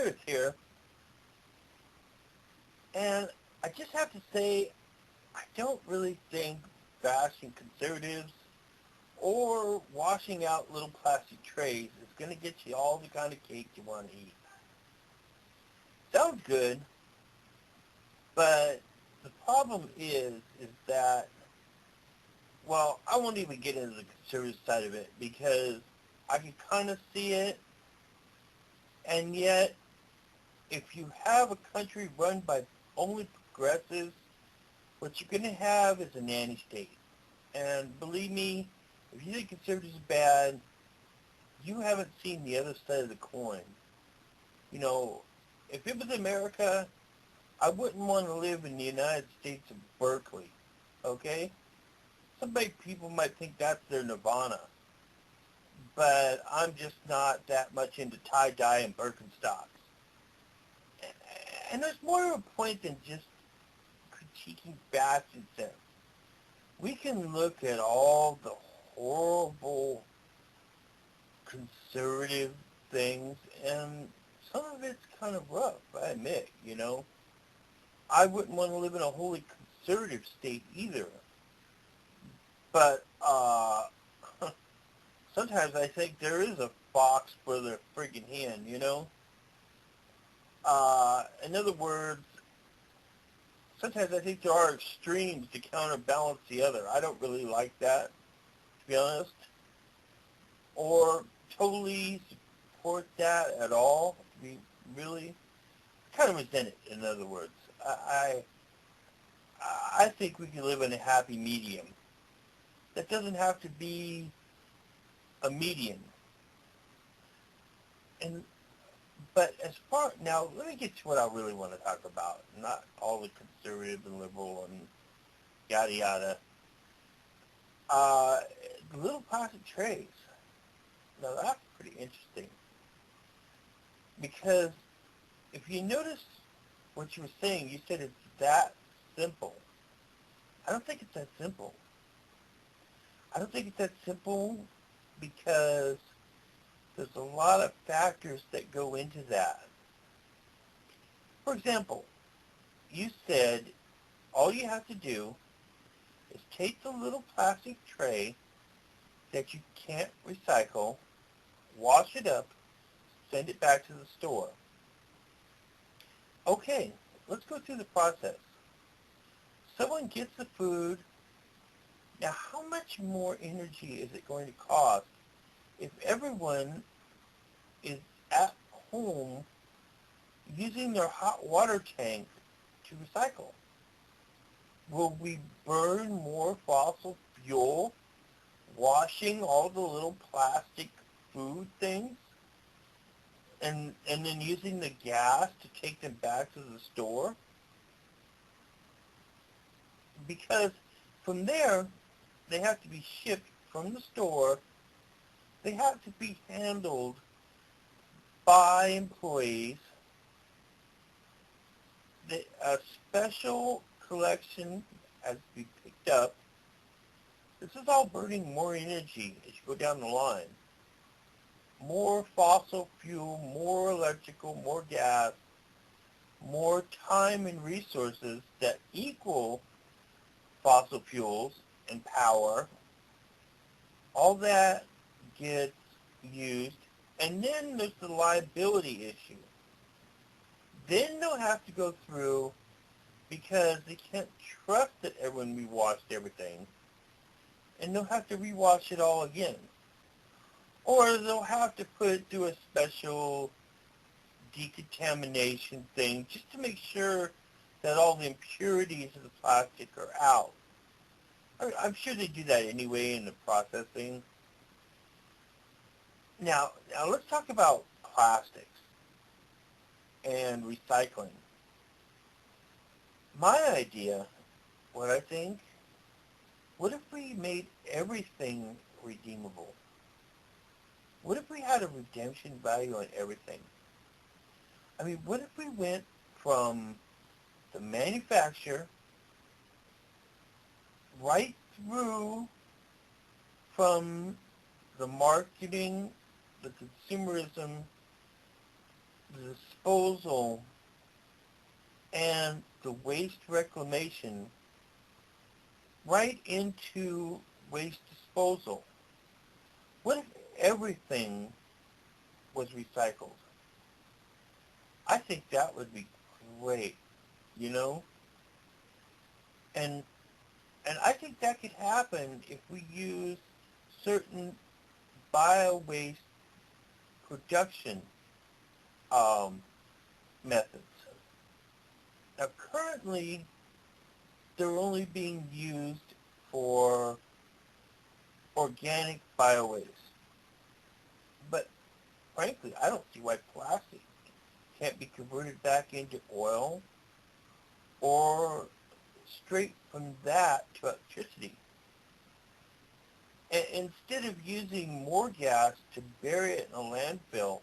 Meredith here, and I just have to say, I don't really think bashing conservatives or washing out little plastic trays is going to get you all the kind of cake you want to eat. Sounds good, but the problem is that, well, I won't even get into the conservative side of it because I can kind of see it, and yet if you have a country run by only progressives, what you're going to have is a nanny state. And believe me, if you think conservatives are bad, you haven't seen the other side of the coin. You know, if it was America, I wouldn't want to live in the United States of Berkeley, okay? People might think that's their nirvana, but I'm just not that much into tie-dye and Birkenstocks. And there's more of a point than just critiquing Bastion sense. We can look at all the horrible conservative things, and some of it's kind of rough, I admit, you know. I wouldn't want to live in a wholly conservative state either. But sometimes I think there is a fox for the friggin' hen, you know. In other words, sometimes I think there are extremes to counterbalance the other. I don't really like that, to be honest, or totally support that at all. To be really, kind of resent it. In other words, I think we can live in a happy medium. That doesn't have to be a median. But as far, now let me get to what I really want to talk about, not all the conservative and liberal and yada yada. The little plastic trays. Now that's pretty interesting. Because if you notice what you were saying, you said it's that simple. I don't think it's that simple. I don't think it's that simple because there's a lot of factors that go into that. For example, you said all you have to do is take the little plastic tray that you can't recycle, wash it up, send it back to the store. Okay, let's go through the process. Someone gets the food. Now, how much more energy is it going to cost if everyone is at home using their hot water tank to recycle? Will we burn more fossil fuel washing all the little plastic food things and then using the gas to take them back to the store? Because from there, they have to be shipped from the store. They have to be handled by employees. A special collection has to be picked up. This is all burning more energy as you go down the line. More fossil fuel, more electrical, more gas, more time and resources that equal fossil fuels and power. All that gets used. And then there's the liability issue. Then they'll have to go through, because they can't trust that everyone rewashed everything, and they'll have to rewash it all again. Or they'll have to put it through a special decontamination thing just to make sure that all the impurities of the plastic are out. I'm sure they do that anyway in the processing. Now let's talk about plastics and recycling. My idea, what I think, what if we made everything redeemable? What if we had a redemption value on everything? I mean, what if we went from the manufacturer right through from the marketing, the consumerism, the disposal and the waste reclamation right into waste disposal. What if everything was recycled? I think that would be great, you know? And and I think that could happen if we use certain bio-waste production um, methods. Now, currently, they're only being used for organic bio-waste. But frankly, I don't see why plastic can't be converted back into oil or straight from that to electricity. And instead of using more gas to bury it in a landfill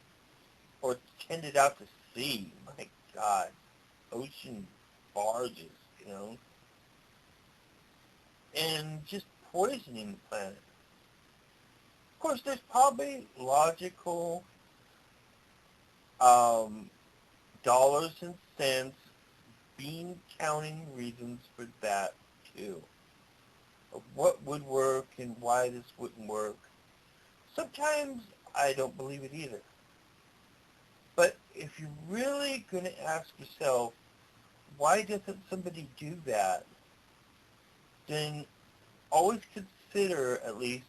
or send it out to sea, my God, ocean barges, you know, and just poisoning the planet. Of course, there's probably logical um, dollars and cents, bean counting reasons for that too, of what would work and why this wouldn't work. Sometimes I don't believe it either. But if you're really going to ask yourself, why doesn't somebody do that, then always consider at least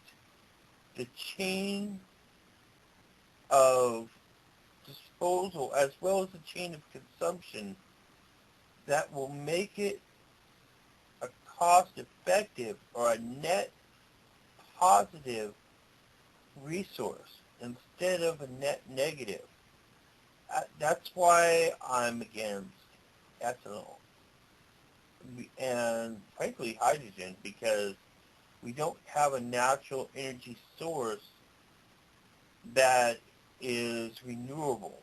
the chain of disposal as well as the chain of consumption that will make it a cost-effective or a net positive resource instead of a net negative. That's why I'm against ethanol and, frankly, hydrogen, because we don't have a natural energy source that is renewable.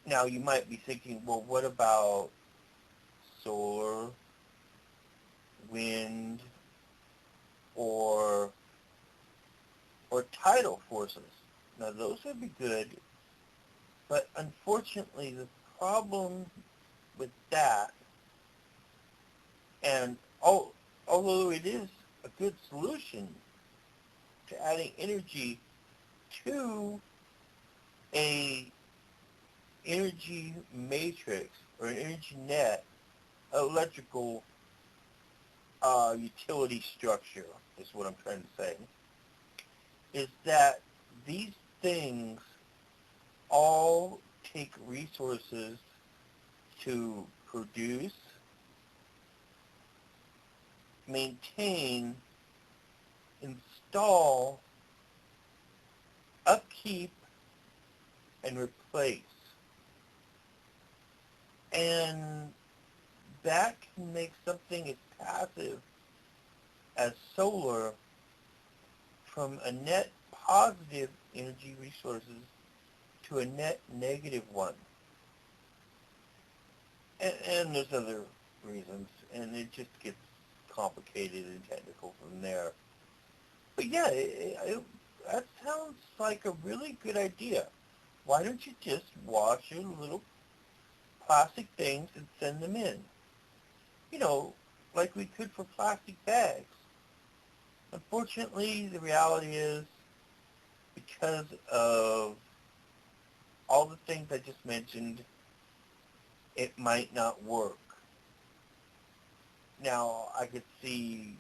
Now, you might be thinking, well, what about solar, wind, or tidal forces? Now, those would be good, but unfortunately, the problem with that, and although it is a good solution to adding energy to a energy matrix or an energy net, electrical utility structure is what I'm trying to say, is that these things all take resources to produce, maintain, install, upkeep, and replace. And that can make something as passive as solar from a net positive energy resources to a net negative one. And there's other reasons, and it just gets complicated and technical from there. But yeah, that sounds like a really good idea. Why don't you just wash your little plastic things and send them in? You know, like we could for plastic bags. Unfortunately, the reality is, because of all the things I just mentioned, it might not work. Now, I could see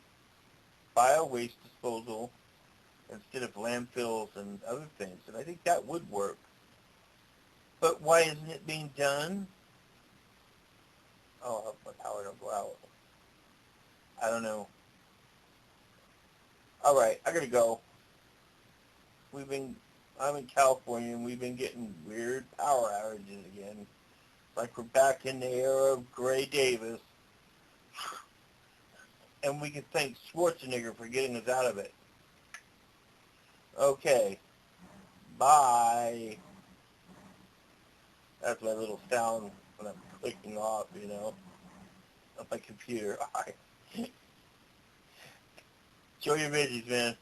bio-waste disposal instead of landfills and other things, and I think that would work. But why isn't it being done? Oh, I hope my power don't go out. I don't know. All right, I gotta go. I'm in California, and we've been getting weird power outages again. Like we're back in the era of Gray Davis, and we can thank Schwarzenegger for getting us out of it. Okay, bye. That's my little sound when I'm clicking off, you know, on my computer. All right. Enjoy your veggies, man.